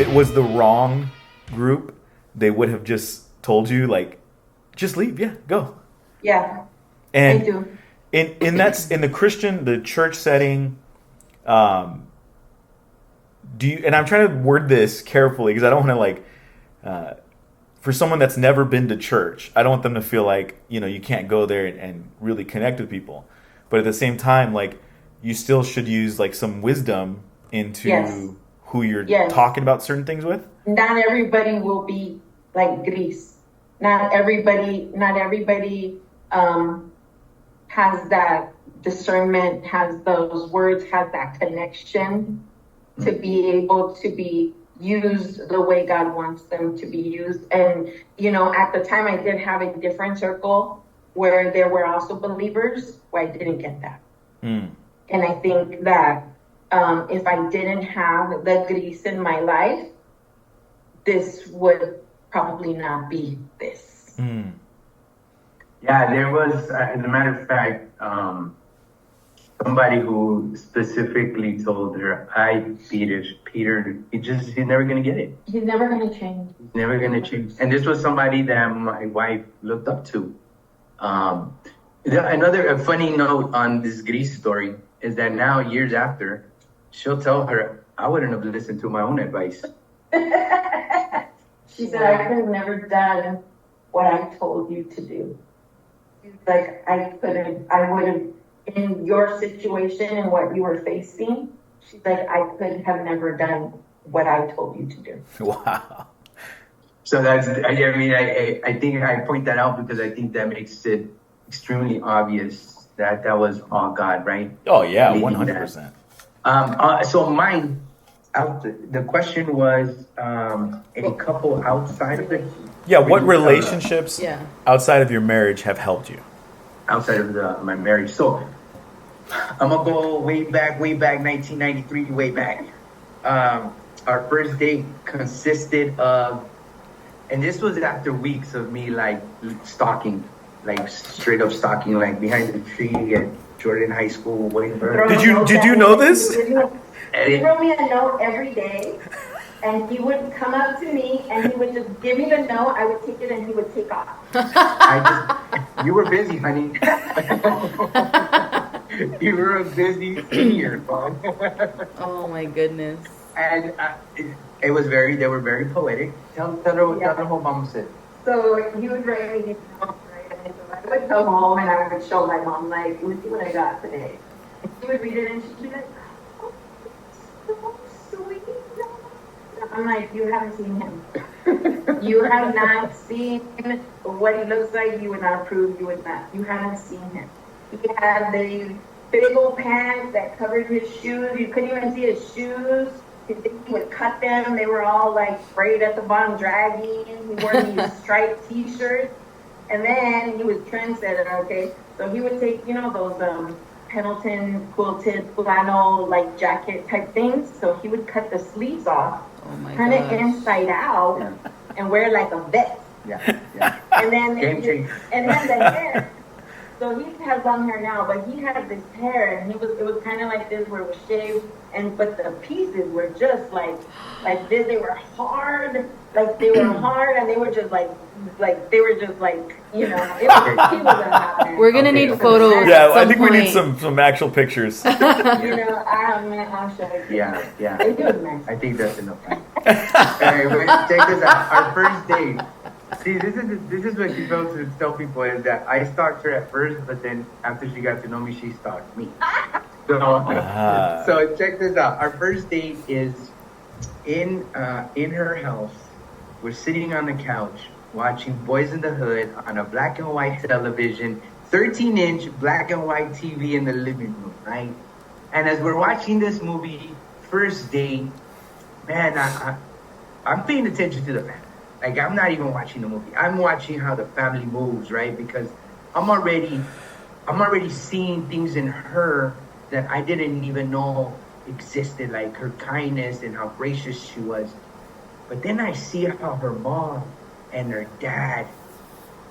it was the wrong group, they would have just told you, like, just leave. Yeah, go. Yeah, I And do. in the church setting, do you? And I'm trying to word this carefully because I don't want to for someone that's never been to church, I don't want them to feel like you can't go there and really connect with people. But at the same time, like you still should use like some wisdom into Yes. who you're Yes. talking about certain things with. Not everybody will be like Gris. Not everybody has that discernment, has those words, has that connection to be able to be used the way God wants them to be used. And, at the time I did have a different circle where there were also believers where I didn't get that. And I think that if I didn't have the Gris in my life, this would probably not be this. Yeah, there was, as a matter of fact, somebody who specifically told her, Peter, he's never going to get it. He's never going to change. He's never going to change. And this was somebody that my wife looked up to. Another funny note on this Gris story is that now, years after, she'll tell her, I wouldn't have listened to my own advice. She said, I could have never done what I told you to do. Like, I would have, in your situation and what you were facing, she's like, I could have never done what I told you to do. Wow. So I think I point that out because I think that makes it extremely obvious that was all God, right? Oh yeah, 100%. So mine, the question was, a couple outside of the... Yeah, what relationships outside of your marriage have helped you? Outside of my marriage. So I'm going to go way back, 1993, way back. Our first date consisted of, and this was after weeks of me like stalking, like straight up stalking, like behind the tree at Jordan High School, waiting for her. Did you know this? He wrote me a note every day, and he would come up to me, and he would just give me the note. I would take it, and he would take off. You were busy, honey. You were a busy senior. Oh my goodness. And they were very poetic. Tell her what mom said. So he would write me these notes, right? And so I would come home, and I would show my mom, like, look at what I got today. And she would read it, and she'd be like, oh, so sweet. I'm like, you haven't seen him. You have not seen what he looks like. You would not approve. You haven't seen him. He had the big old pants that covered his shoes. You couldn't even see his shoes. He would cut them. They were all like frayed at the bottom, dragging. He wore these striped t-shirts. And then he was trendsetter, okay? So he would take, those Pendleton quilted flannel like jacket type things. So he would cut the sleeves off, turn it inside out, and wear like a vest. Yeah. And then Game and then the hair. So he has long hair now, but he had this hair, and it was kind of like this, where it was shaved, but the pieces were just like this. They were hard, and they were just like he was a hot man. We're gonna need photos. Yeah, at I some think we need point. some actual pictures. I'll show you. Yeah. It was nice. I think that's enough time. Anyway, check this out. Our first date. See, this is what she failed to tell people, is that I stalked her at first, but then after she got to know me, she stalked me. So check this out. Our first date is in her house. We're sitting on the couch watching Boys in the Hood on a black and white television, 13-inch black and white TV in the living room, right? And as we're watching this movie, first date, man, I'm paying attention to the family. Like, I'm not even watching the movie. I'm watching how the family moves, right? Because I'm already seeing things in her that I didn't even know existed, like her kindness and how gracious she was. But then I see how her mom and her dad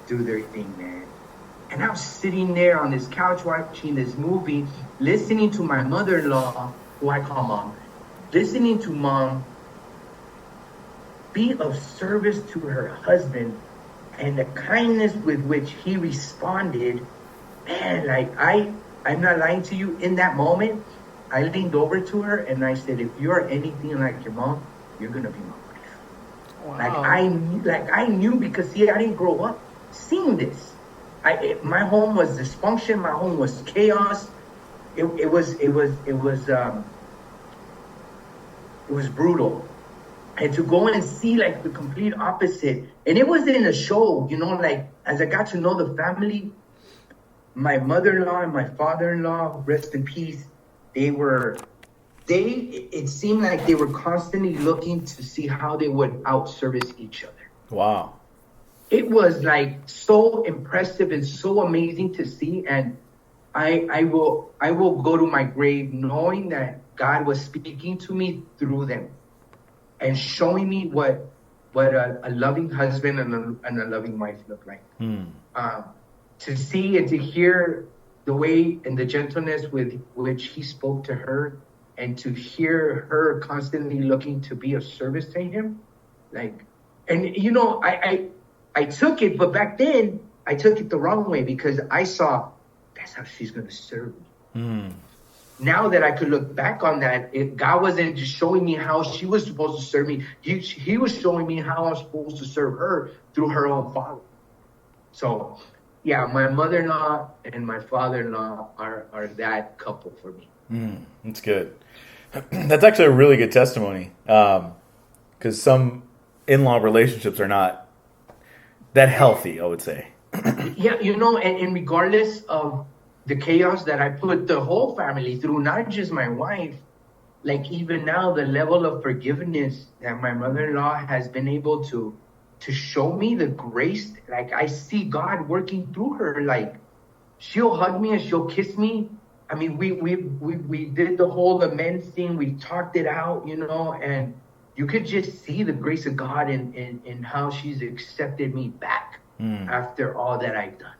do their thing, man. And I'm sitting there on this couch watching this movie, listening to my mother-in-law, who I call mom, listening to mom be of service to her husband, and the kindness with which he responded, man, like I'm not lying to you. In that moment, I leaned over to her and I said, if you're anything like your mom, you're gonna be my wife. Wow. I knew because see, I didn't grow up seeing this. My home was dysfunction. My home was chaos. It was brutal. And to go and see like the complete opposite. And it was in a show, you know, like as I got to know the family, my mother-in-law and my father-in-law, rest in peace, it seemed like they were constantly looking to see how they would out-service each other. Wow. It was like so impressive and so amazing to see. And I will go to my grave knowing that God was speaking to me through them and showing me what a loving husband and a loving wife look like. To see and to hear the way and the gentleness with which he spoke to her, and to hear her constantly looking to be of service to him, like, and you know, I took it, but back then I took it the wrong way because I saw that's how she's going to serve me. Now that I could look back on that, God wasn't just showing me how she was supposed to serve me. He was showing me how I was supposed to serve her through her own father. So, yeah, my mother-in-law and my father-in-law are that couple for me. That's good. That's actually a really good testimony, because some in-law relationships are not that healthy, I would say. Yeah, you know, and regardless of the chaos that I put the whole family through, not just my wife, like even now, the level of forgiveness that my mother-in-law has been able to show me, the grace, like I see God working through her. Like she'll hug me and she'll kiss me. I mean, we did the whole amends thing. We talked it out, you know, and you could just see the grace of God in how she's accepted me back after all that I've done.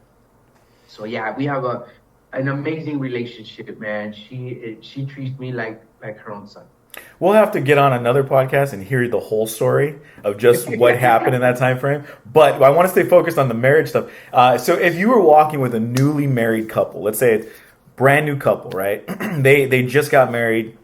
So yeah, we have an amazing relationship, man. She treats me like her own son. We'll have to get on another podcast and hear the whole story of just what happened in that time frame. But I want to stay focused on the marriage stuff. So if you were walking with a newly married couple, let's say it's brand new couple, right? They just got married,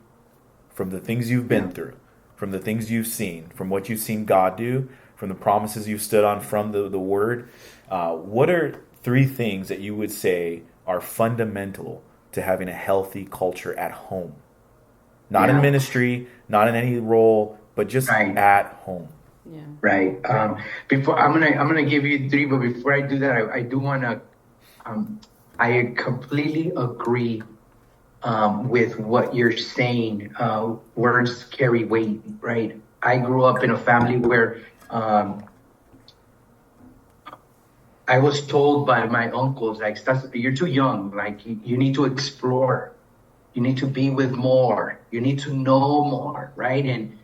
from the things you've been through, from the things you've seen, from what you've seen God do, from the promises you've stood on from the Word. What are 3 things that you would say are fundamental to having a healthy culture at home? Not in ministry, not in any role, but just at home. Yeah. Right. Before I'm gonna give you 3, but before I do that, I do wanna. I completely agree with what you're saying. Words carry weight, right? I grew up in a family where I was told by my uncles, like, you're too young. Like, you need to explore. You need to be with more. You need to know more, right? And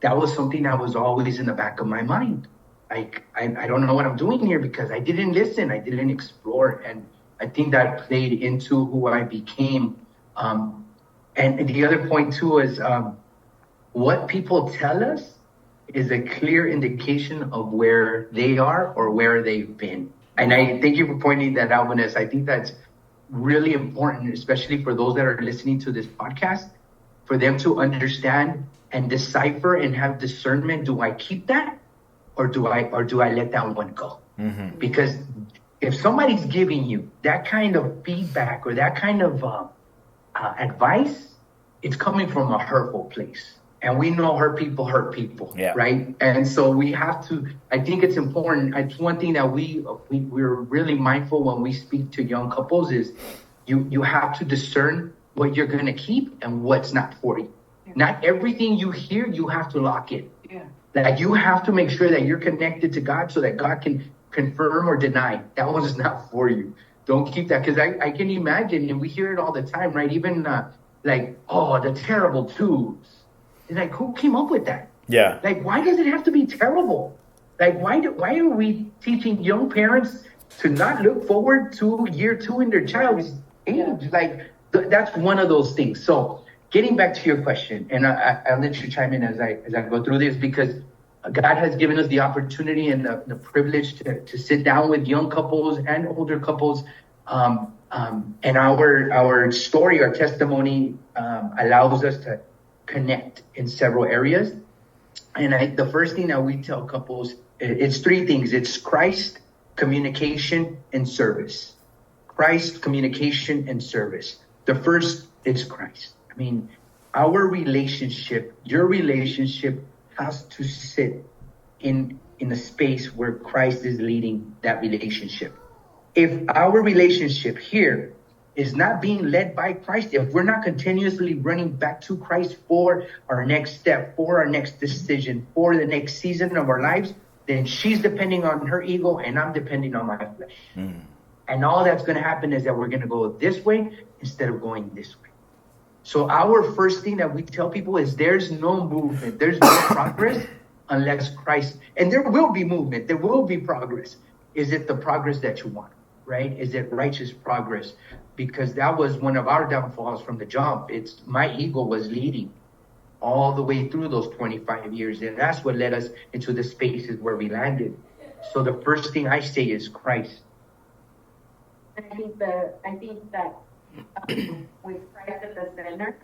that was something that was always in the back of my mind. Like, I don't know what I'm doing here because I didn't listen. I didn't explore. And I think that played into who I became. And the other point, too, is what people tell us is a clear indication of where they are or where they've been. And I thank you for pointing that out, Vanessa. I think that's really important, especially for those that are listening to this podcast, for them to understand and decipher and have discernment. Do I keep that or do I let that one go? Mm-hmm. Because if somebody's giving you that kind of feedback or that kind of advice, it's coming from a hurtful place. And we know hurt people, right? And so we have to, I think it's important. It's one thing that we're really mindful when we speak to young couples is you have to discern what you're going to keep and what's not for you. Yeah. Not everything you hear, you have to lock in. Yeah. Like you have to make sure that you're connected to God so that God can confirm or deny. That one is not for you. Don't keep that. Because I can imagine, and we hear it all the time, right? Even like, oh, the terrible twos. And like, who came up with that? Yeah. Like, why does it have to be terrible? Like, why are we teaching young parents to not look forward to year 2 in their child's age? Like, that's one of those things. So, getting back to your question, and I'll let you chime in as I go through this, because God has given us the opportunity and the privilege to sit down with young couples and older couples. And our story, our testimony allows us to connect in several areas. And the first thing that we tell couples, it's three things. It's Christ, communication, and service. Christ, communication, and service. The first is Christ. I mean, our relationship, your relationship has to sit in a space where Christ is leading that relationship. If our relationship here is not being led by Christ, if we're not continuously running back to Christ for our next step, for our next decision, for the next season of our lives, then she's depending on her ego and I'm depending on my flesh. And all that's going to happen is that we're going to go this way instead of going this way. So our first thing that we tell people is there's no movement, there's no progress unless Christ, and there will be movement, there will be progress. Is it the progress that you want, right? Is it righteous progress? Because that was one of our downfalls from the jump. It's my ego was leading all the way through those 25 years. And that's what led us into the spaces where we landed. So the first thing I say is Christ. I think that with Christ at the center,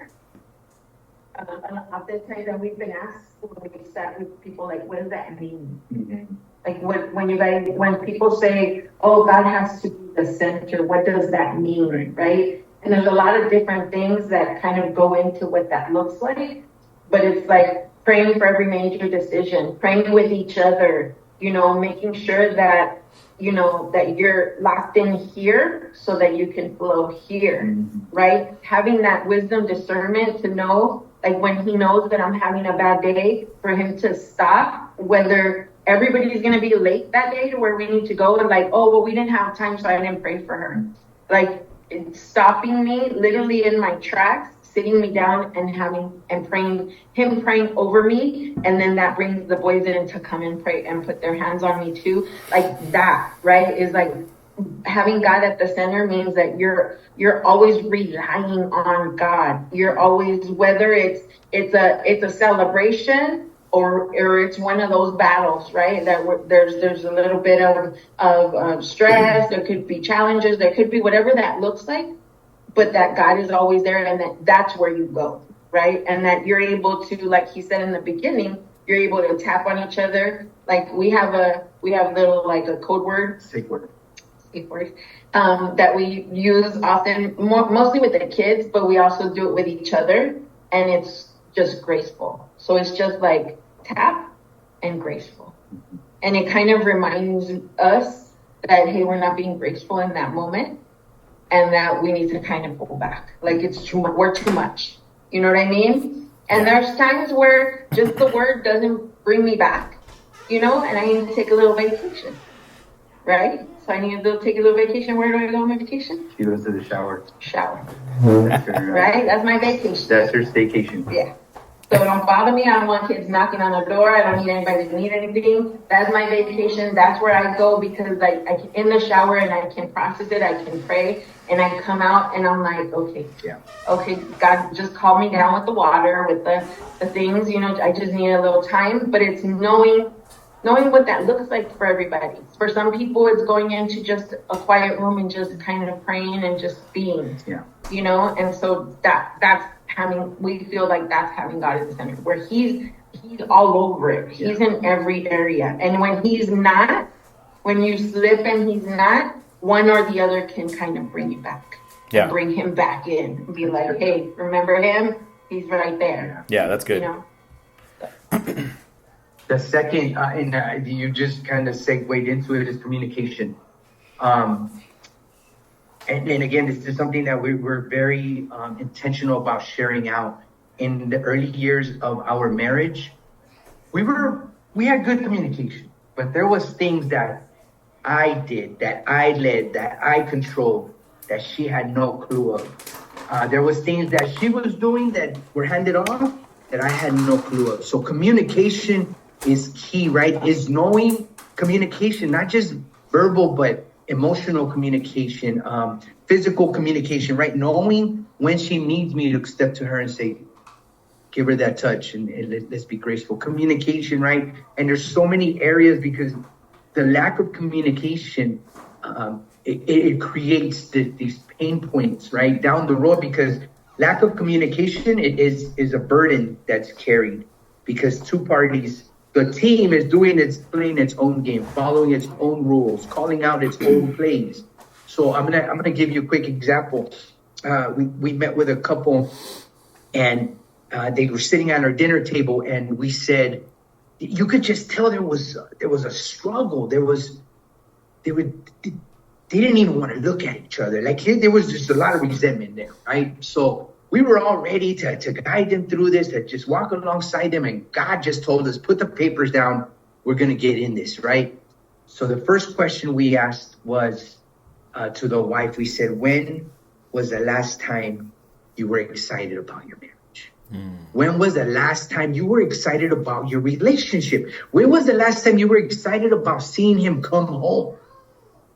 oftentimes, and we've been asked when we sat with people, like, what does that mean? Mm-hmm. Like when people say, oh, God has to be the center, what does that mean, right? And there's a lot of different things that kind of go into what that looks like. But it's like praying for every major decision, praying with each other, making sure that, that you're locked in here so that you can flow here, right? Having that wisdom, discernment to know, like when he knows that I'm having a bad day, for him to stop, whether everybody's going to be late that day to where we need to go and like, oh, well, we didn't have time, so I didn't pray for her. Like it's stopping me literally in my tracks, sitting me down and praying, him praying over me. And then that brings the boys in to come and pray and put their hands on me too. Like that, right? Is like having God at the center means that you're always relying on God. You're always, whether it's a celebration or it's one of those battles, right? That there's a little bit of stress. There could be challenges. There could be whatever that looks like, but that God is always there, and that's where you go, right? And that you're able to, like he said in the beginning, you're able to tap on each other. Like we have little like a code word, safe word, that we use often, mostly with the kids, but we also do it with each other, and it's just graceful. So it's just like tap and graceful. And it kind of reminds us that, hey, we're not being graceful in that moment and that we need to kind of pull back. Like we're too much. You know what I mean? And there's times where just the word doesn't bring me back, and I need to take a little vacation, right? So I need to take a little vacation. Where do I go on my vacation? She goes to the shower. That's her, right? That's my vacation. That's her staycation. Yeah. So don't bother me. I don't want kids knocking on the door. I don't need anybody to need anything. That's my vacation. That's where I go because I can in the shower and I can process it. I can pray and I come out and I'm like, okay, God just calm me down with the water, with the things, I just need a little time. But it's knowing what that looks like for everybody. For some people, it's going into just a quiet room and just kind of praying and just being, and so that's we feel like that's having God at the center, where he's all over it. He's in every area. And when he's not, when you slip and he's not, one or the other can kind of bring you back. Yeah. Bring him back in and be like, hey, remember him? He's right there. Yeah, that's good. The second, and you just kind of segued into it, is communication. And again, this is something that we were very intentional about sharing out. In the early years of our marriage, we had good communication, but there was things that I did, that I led, that I controlled, that she had no clue of. There was things that she was doing that were handed off that I had no clue of. So communication is key, right? Is knowing communication, not just verbal, but emotional communication, physical communication, right? Knowing when she needs me to step to her and say, give her that touch, and let's be graceful. Communication, right? And there's so many areas because the lack of communication, it creates these pain points, right, down the road, because lack of communication is a burden that's carried because two parties, the team is playing its own game, following its own rules, calling out its own plays. So I'm gonna give you a quick example. We met with a couple, and they were sitting at our dinner table, and we said, you could just tell there was a struggle. They didn't even want to look at each other. Like there was just a lot of resentment there, right? So we were all ready to guide them through this, to just walk alongside them. And God just told us, put the papers down. We're going to get in this, right? So the first question we asked was to the wife. We said, when was the last time you were excited about your marriage? When was the last time you were excited about your relationship? When was the last time you were excited about seeing him come home?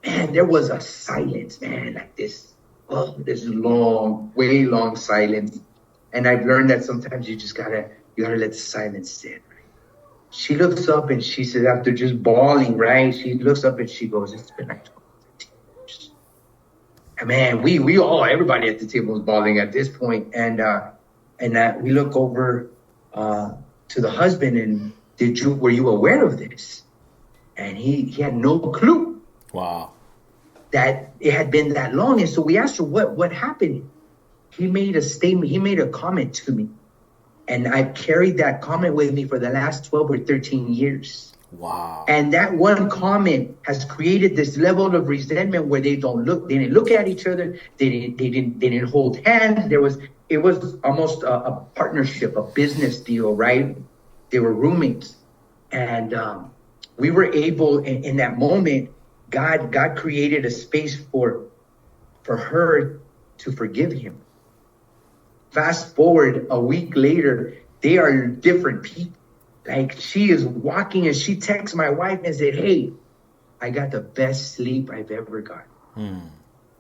Man, there was a silence, man, like this long, way long silence. And I've learned that sometimes you just gotta let the silence sit, right? She looks up and she says, after just bawling, right? She looks up and she goes, it's been like 12, 13 years. And man, everybody at the table was bawling at this point. And we look over to the husband, and were you aware of this? And he had no clue. Wow. That it had been that long. And so we asked her, what happened? He made a statement. He made a comment to me. And I've carried that comment with me for the last 12 or 13 years. Wow. And that one comment has created this level of resentment where they didn't look at each other. They didn't hold hands. It was almost a partnership, a business deal, right? They were roommates. And we were able, in that moment, God created a space for her to forgive him. Fast forward a week later, they are different people. Like, she is walking and she texts my wife and said, hey, I got the best sleep I've ever gotten.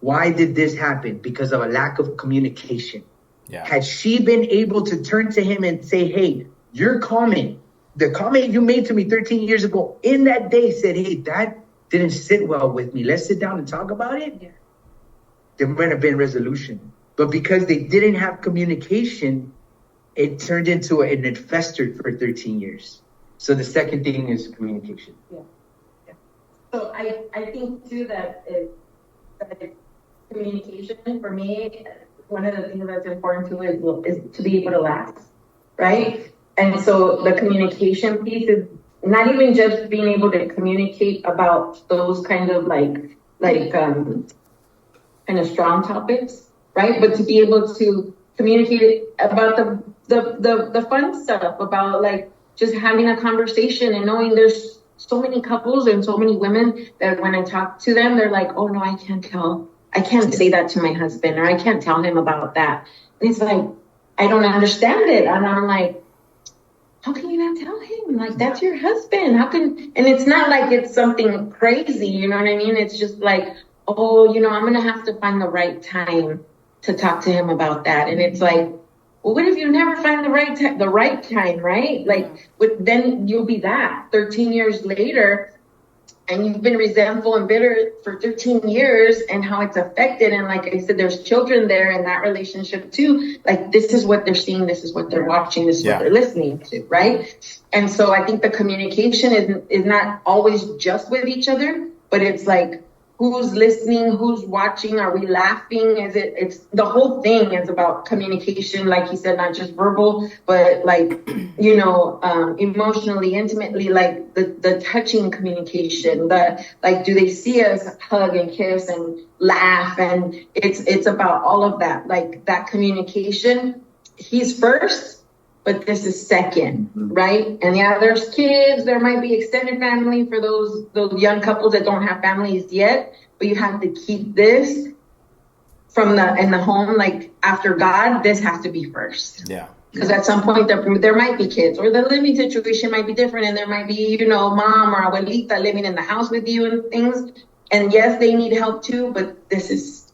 Why did this happen? Because of a lack of communication. Yeah. Had she been able to turn to him and say, hey, the comment you made to me 13 years ago, in that day said, hey, that didn't sit well with me. Let's sit down and talk about it. Yeah. There might have been resolution. But because they didn't have communication, it turned into it festered for 13 years. So the second thing is communication. Yeah. So I think too that communication for me, one of the things that's important too is to be able to last, right? And so the communication piece is not even just being able to communicate about those kind of like kind of strong topics, right? But to be able to communicate about the fun stuff, about like just having a conversation and knowing there's so many couples and so many women that when I talk to them, they're like, oh no, I can't say that to my husband, or I can't tell him about that. And it's like, I don't understand it. And I'm like, how can you not tell him? Like, that's your husband. How can, and it's not like it's something crazy, you know what I mean? It's just like, oh, I'm going to have to find the right time to talk to him about that. And it's like, well, what if you never find the right time, right? Like, then you'll be that 13 years later, and you've been resentful and bitter for 13 years, and how it's affected. And like I said, there's children there in that relationship too. Like, this is what they're seeing. This is what they're watching. This is what they're listening to. Right. And so I think the communication is not always just with each other, but it's like, who's listening, who's watching, are we laughing? It's the whole thing is about communication, like he said, not just verbal, but like, emotionally, intimately, like the touching communication, do they see us hug and kiss and laugh? And it's about all of that, like that communication. He's first, but this is second, right? And yeah, there's kids, there might be extended family for those young couples that don't have families yet, but you have to keep this in the home, like after God, this has to be first. Yeah. Because at some point there might be kids, or the living situation might be different, and there might be, mom or abuelita living in the house with you and things. And yes, they need help too, but this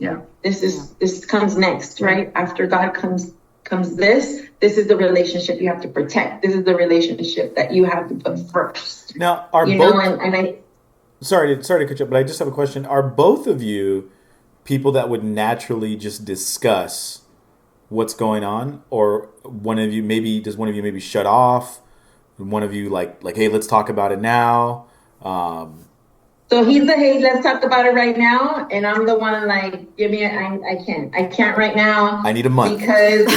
comes next, right? After God comes comes this. This is the relationship you have to protect. This is the relationship that you have to put first. Now, are you both? know, and I. Sorry to cut you, but I just have a question. Are both of you people that would naturally just discuss what's going on, or one of you maybe shut off? One of you like, hey, let's talk about it now. So he's the, hey, let's talk about it right now, and I'm the one like, give me I can't right now. I need a month because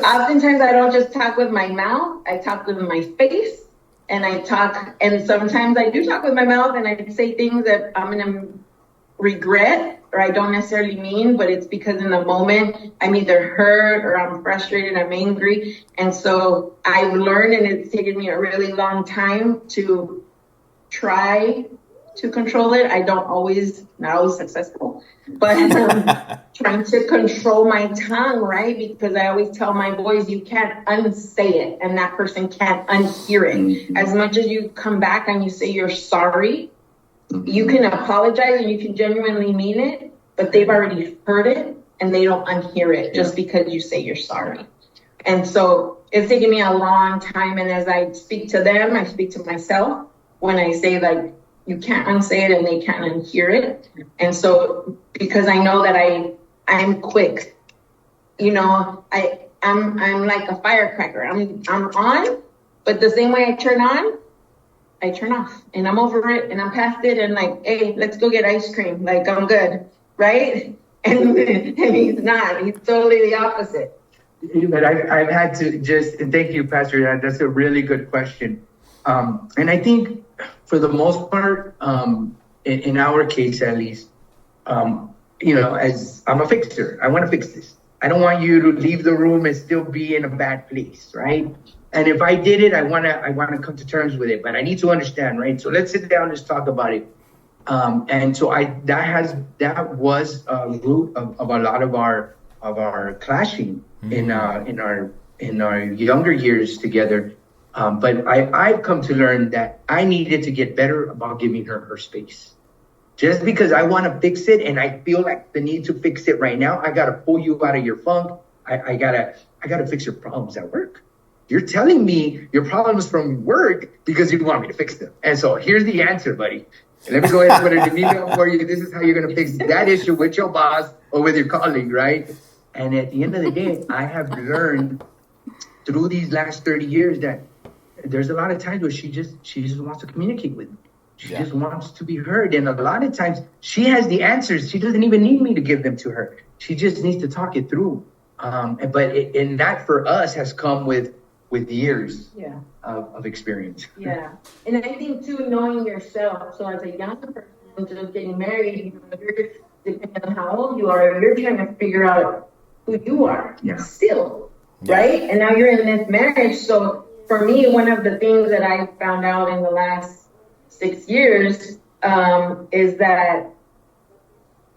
oftentimes I don't just talk with my mouth. I talk with my face, and sometimes I do talk with my mouth, and I say things that I'm gonna regret or I don't necessarily mean, but it's because in the moment I'm either hurt or I'm frustrated, I'm angry. And so I've learned, and it's taken me a really long time to try to control it. Not always successful, but trying to control my tongue, right? Because I always tell my boys, you can't unsay it, and that person can't unhear it. Mm-hmm. As much as you come back and you say you're sorry, you can apologize and you can genuinely mean it, but they've already heard it and they don't unhear it just because you say you're sorry. And so it's taken me a long time. And as I speak to them, I speak to myself when I say like, you can't unsay it and they can't unhear it. And so because I know that I'm quick, you know, I'm like a firecracker. I'm on, but the same way I turn on, I turn off, and I'm over it, and I'm past it, and like, hey, let's go get ice cream. Like, I'm good, right? And he's not. He's totally the opposite. But I've had to and thank you, Pastor. That's a really good question. And I think for the most part, in our case at least, as I'm a fixer, I want to fix this. I don't want you to leave the room and still be in a bad place, right? And if I did it, I want to come to terms with it, but I need to understand, right? So let's sit down, let's talk about it. And so that was a root of a lot of our clashing in our younger years together. But I've come to learn that I needed to get better about giving her space. Just because I want to fix it and I feel like the need to fix it right now, I got to pull you out of your funk. I gotta fix your problems at work. You're telling me your problems from work because you want me to fix them. And so here's the answer, buddy. Let me go ahead and put it in email for you. This is how you're going to fix that issue with your boss or with your colleague, right? And at the end of the day, I have learned through these last 30 years that there's a lot of times where she just wants to communicate with me. She just wants to be heard. And a lot of times she has the answers. She doesn't even need me to give them to her. She just needs to talk it through. And that for us has come with years of experience. Yeah. And I think too, knowing yourself. So as a young person just getting married, you're, depending on how old you are, you're trying to figure out who you are still, right? And now you're in this marriage. So for me, one of the things that I found out in the last 6 years is that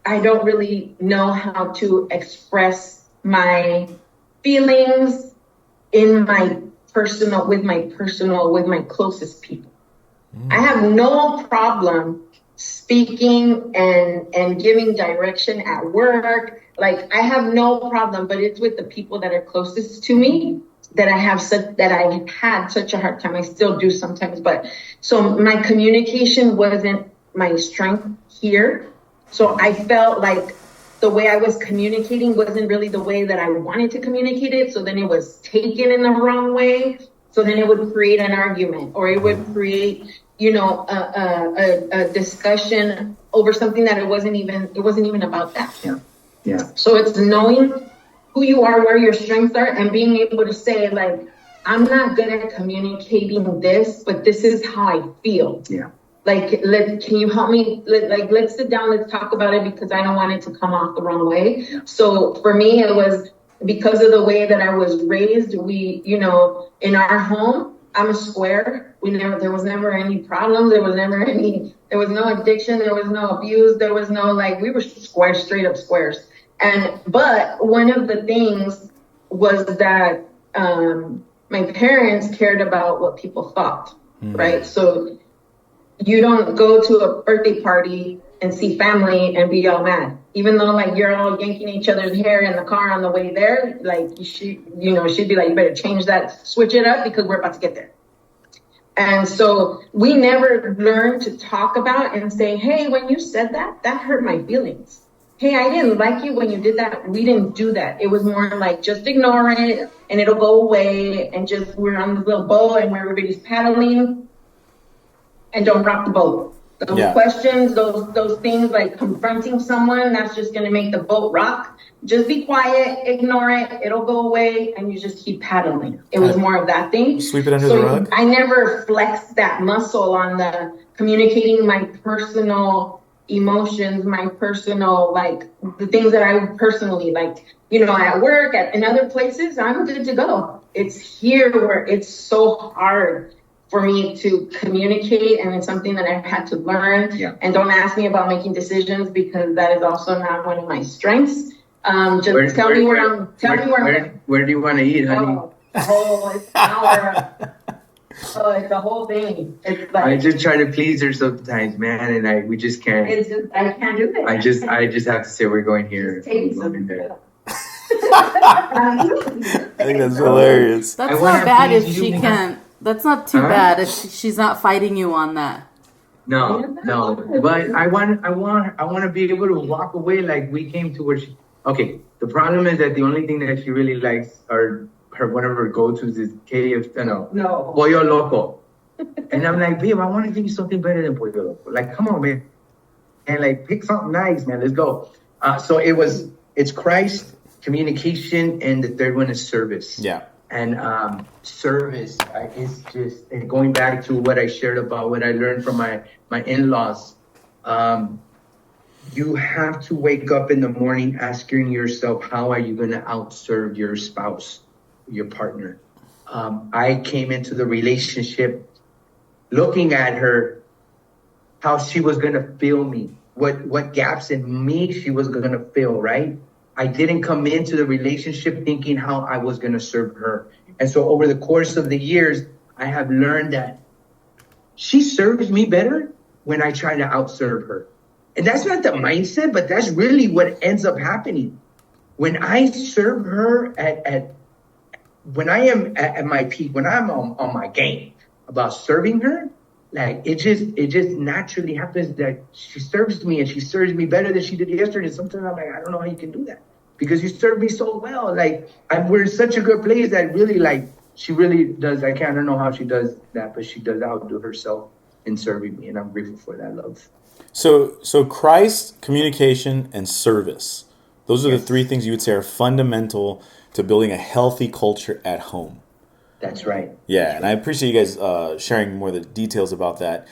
I don't really know how to express my feelings with my closest people. I have no problem speaking and giving direction at work. Like, I have no problem, but it's with the people that are closest to me that I had such a hard time. I still do sometimes, but so my communication wasn't my strength here. So I felt like the way I was communicating wasn't really the way that I wanted to communicate it. So then it was taken in the wrong way. So then it would create an argument, or it would create, a discussion over something that it wasn't even about that. Yeah. So it's knowing who you are, where your strengths are, and being able to say, like, I'm not good at communicating this, but this is how I feel. Yeah. Like, can you help me? Let's sit down, let's talk about it, because I don't want it to come off the wrong way. So for me, it was because of the way that I was raised. We, in our home, I'm a square. There was never any problems. There was no addiction. There was no abuse. There was no, we were squares, straight up squares. But one of the things was that my parents cared about what people thought, right? So you don't go to a birthday party and see family and be all mad. Even though like you're all yanking each other's hair in the car on the way there, like she'd be like, you better change that, switch it up because we're about to get there. And so we never learned to talk about and say, hey, when you said that, that hurt my feelings. Hey, I didn't like you when you did that. We didn't do that. It was more like, just ignore it and it'll go away. And just, we're on this little boat and where everybody's paddling, and don't rock the boat. Those questions, those things like confronting someone, that's just going to make the boat rock. Just be quiet, ignore it, it'll go away, and you just keep paddling. It was more of that thing. Sweep it under the rug? I never flexed that muscle on the communicating my personal emotions, my personal, like, the things that I personally, like, at work, in other places, I'm good to go. It's here where it's so hard for me to communicate, and it's something that I've had to learn. Yeah. And don't ask me about making decisions because that is also not one of my strengths. Tell me where do you want to eat, honey? It's it's the whole thing. It's like, I just try to please her sometimes, man, and we just can't. It's just, I can't do it. I just have to say we're going here. Take We're going there. I think that's hilarious. That's not bad if she can't. That's not too bad if she's not fighting you on that. No. But I want to be able to walk away like we came to where she. Okay, the problem is that the only thing that she really likes are one of her go-tos is No. Pollo Loco. And I'm like, babe, I want to give you something better than Pollo Loco. Like, come on, man. And like, pick something nice, man. Let's go. So it's Christ, communication, and the third one is service. Yeah. And service is just, and going back to what I shared about what I learned from my in-laws. You have to wake up in the morning asking yourself, how are you going to outserve your spouse, your partner? I came into the relationship looking at her, how she was going to fill me, what gaps in me she was going to fill, right? I didn't come into the relationship thinking how I was going to serve her. And so over the course of the years, I have learned that she serves me better when I try to outserve her. And that's not the mindset, but that's really what ends up happening. When I serve her when I am at my peak, when I'm on my game about serving her, like it just naturally happens that she serves me and she serves me better than she did yesterday. Sometimes I'm like, I don't know how you can do that because you serve me so well. Like we're in such a good place that really, like, she really does. I don't know how she does that, but she does outdo herself in serving me, and I'm grateful for that love. So Christ, communication, and service. Those are the three things you would say are fundamental to building a healthy culture at home. That's right. Yeah, and I appreciate you guys sharing more of the details about that.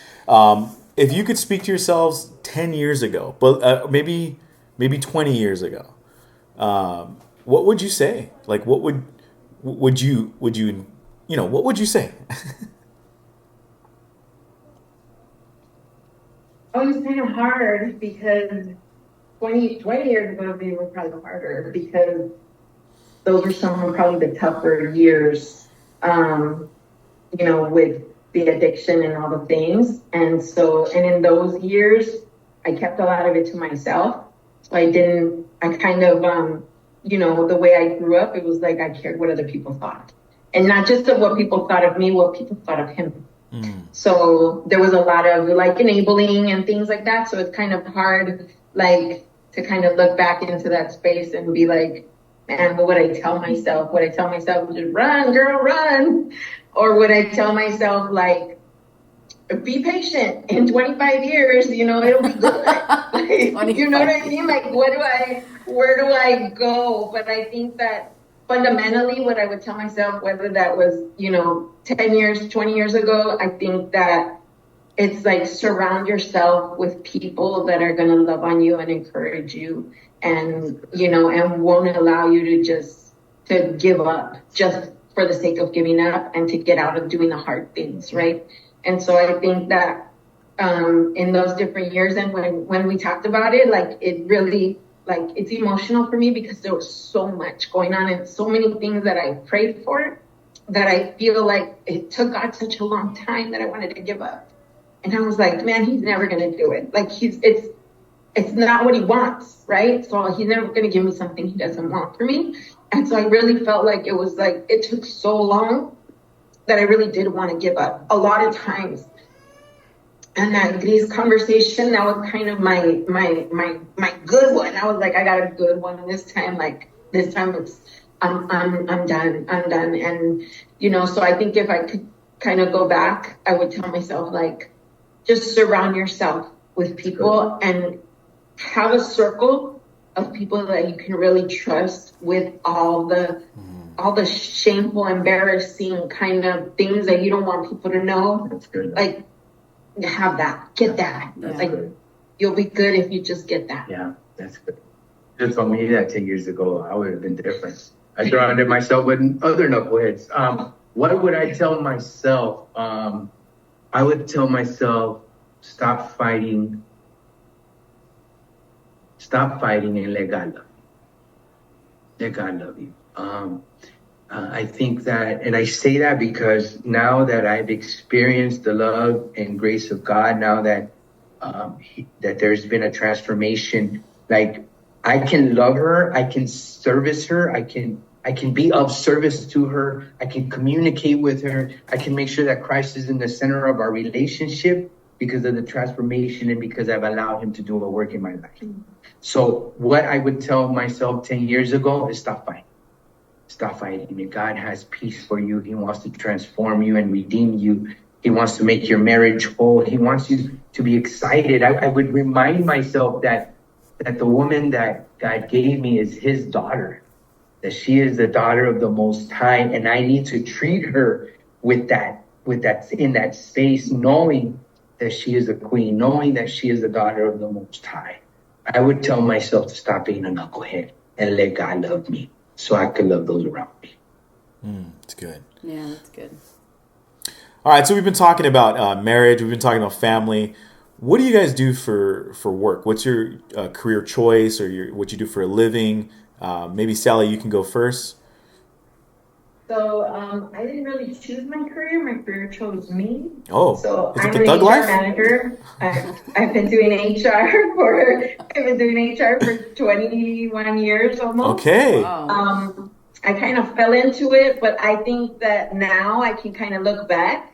If you could speak to yourselves 10 years ago, but maybe 20 years ago, what would you say? Like, what would you what would you say? Oh, it's kind of hard because 20 years ago, they were probably harder because those were some of probably the tougher years, with the addiction and all the things. And in those years, I kept a lot of it to myself. So I kind of, the way I grew up, it was like I cared what other people thought. And not just of what people thought of me, what people thought of him. So there was a lot of like enabling and things like that. So it's kind of hard, like, to kind of look back into that space and be like, man, what would I tell myself? Would I tell myself, just run, girl, run? Or would I tell myself, like, be patient. In 25 years, it'll be good. Like, you know what I mean? Like, where do I go? But I think that fundamentally what I would tell myself, whether that was, 10 years, 20 years ago, I think that it's like surround yourself with people that are going to love on you and encourage you and, and won't allow you to give up just for the sake of giving up and to get out of doing the hard things, right? And so I think that in those different years and when we talked about it, like it really, like it's emotional for me because there was so much going on and so many things that I prayed for that I feel like it took God such a long time that I wanted to give up. And I was like, man, he's never going to do it. Like it's not what he wants, right? So he's never going to give me something he doesn't want for me. And so I really felt like it took so long that I really did want to give up a lot of times. And that Gris conversation, that was kind of my good one. I was like, I got a good one this time. Like this time I'm done. And, so I think if I could kind of go back, I would tell myself, like, just surround yourself with people and have a circle of people that you can really trust with all the shameful, embarrassing kind of things that you don't want people to know. That's good. Like, have that, get that. That's like, good. You'll be good if you just get that. Yeah, that's good. Just told me that 10 years ago, I would have been different. I surrounded myself with other knuckleheads. What would I tell myself? I would tell myself, stop fighting and let God love you. Let God love you. I think that, and I say that because now that I've experienced the love and grace of God, now that that there's been a transformation, like I can love her, I can service her, I can be of service to her, I can communicate with her, I can make sure that Christ is in the center of our relationship because of the transformation and because I've allowed him to do a work in my life. So what I would tell myself 10 years ago is stop fighting. Stop fighting. And God has peace for you. He wants to transform you and redeem you. He wants to make your marriage whole. He wants you to be excited. I would remind myself that the woman that God gave me is his daughter, that she is the daughter of the Most High. And I need to treat her with that in that space, knowing that she is a queen, knowing that she is the daughter of the Most High. I would tell myself to stop being a knucklehead and let God love me so I could love those around me. That's good. Yeah, that's good. All right, so we've been talking about marriage. We've been talking about family. What do you guys do for work? What's your career choice or what you do for a living? Maybe Sally, you can go first. So I didn't really choose my career. My career chose me. Oh, so is it I'm the an thug HR life? manager. I've been doing HR for 21 years almost. Okay. Wow. I kind of fell into it, but I think that now I can kind of look back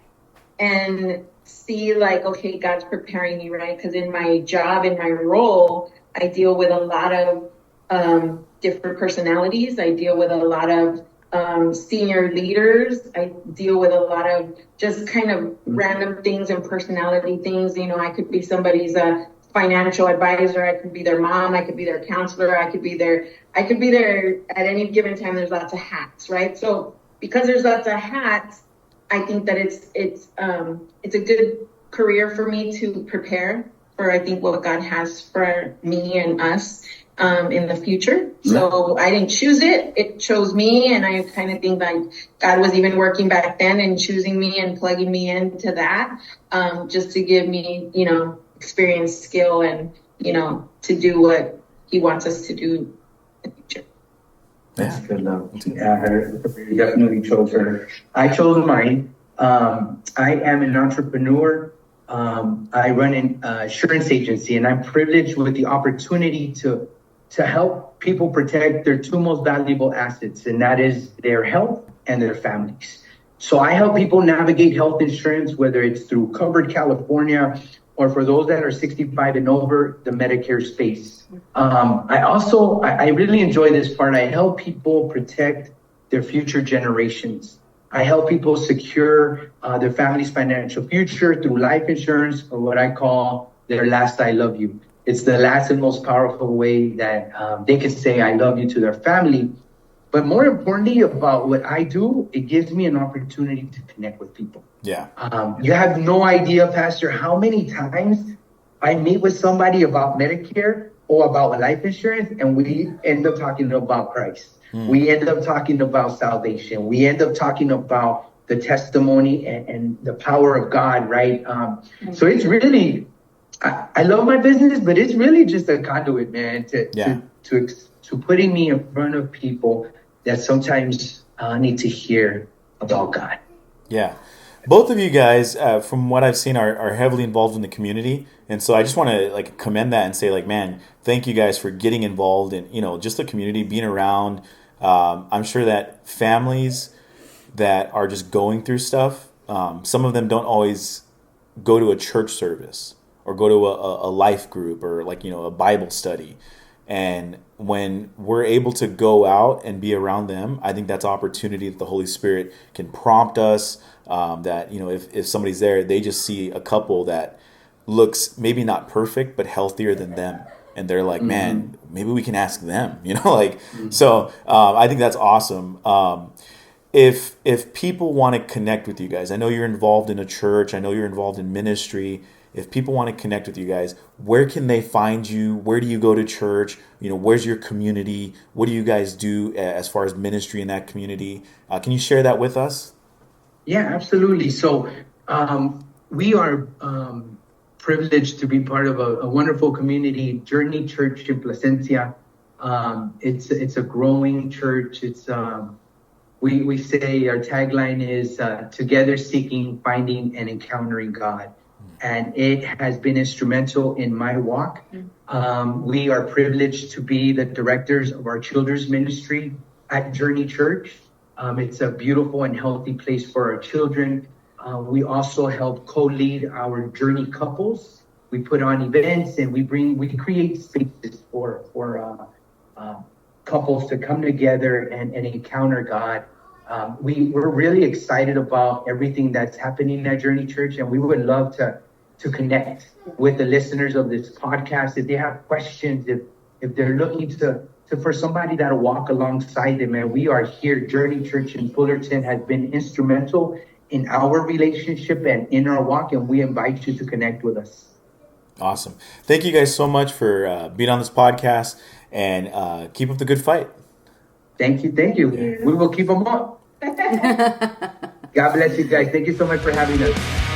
and see like, okay, God's preparing me, right? Because in my job, in my role, I deal with a lot of different personalities. I deal with a lot of senior leaders. I deal with a lot of just kind of random things and personality things. I could be somebody's financial advisor. I could be their mom. I could be their counselor. I could be there at any given time. There's lots of hats, right? So because there's lots of hats, I think that it's a good career for me to prepare for, I think, what God has for me and us in the future. So I didn't choose it. It chose me. And I kind of think like God was even working back then and choosing me and plugging me into that just to give me, experience, skill, and, to do what he wants us to do in the future. That's good love. Yeah, you definitely chose her. I chose mine. I am an entrepreneur. I run an insurance agency, and I'm privileged with the opportunity to help people protect their two most valuable assets, and that is their health and their families. So I help people navigate health insurance, whether it's through Covered California or for those that are 65 and over, the Medicare space. I really enjoy this part. I help people protect their future generations. I help people secure their family's financial future through life insurance, or what I call their last I love you. It's the last and most powerful way that they can say I love you to their family. But more importantly about what I do, it gives me an opportunity to connect with people. Yeah. You have no idea, Pastor, how many times I meet with somebody about Medicare or about life insurance, and we end up talking about Christ. We end up talking about salvation. We end up talking about the testimony and the power of God, right? So it's really, I love my business, but it's really just a conduit, man, to putting me in front of people that sometimes need to hear about God. Yeah. both of you guys, from what I've seen, are heavily involved in the community, and so I just want to like commend that and say like, man, thank you guys for getting involved in just the community, being around. I'm sure that families that are just going through stuff, some of them don't always go to a church service or go to a life group or like a Bible study. And when we're able to go out and be around them, I think that's opportunity that the Holy Spirit can prompt us. That if somebody's there, they just see a couple that looks maybe not perfect but healthier than them, and they're like, man, maybe we can ask them. So I think that's awesome. If people want to connect with you guys, I know you're involved in a church, I know you're involved in ministry. If people want to connect with you guys, where can they find you? Where do you go to church? Where's your community? What do you guys do as far as ministry in that community? Can you share that with us? Yeah, absolutely. So we are privileged to be part of a wonderful community, Journey Church in Placencia. It's a growing church. It's we say our tagline is together seeking, finding, and encountering God. And it has been instrumental in my walk. We are privileged to be the directors of our children's ministry at Journey Church. It's a beautiful and healthy place for our children. We also help co-lead our Journey couples. We put on events and we create spaces for couples to come together and encounter God. We're really excited about everything that's happening at Journey Church, and we would love to connect with the listeners of this podcast. If they have questions, if they're looking to for somebody that'll walk alongside them, and we are here. Journey Church in Fullerton has been instrumental in our relationship and in our walk, and we invite you to connect with us. Awesome. Thank you guys so much for being on this podcast, and keep up the good fight. Thank you. We will keep them up. God bless you guys. Thank you so much for having us.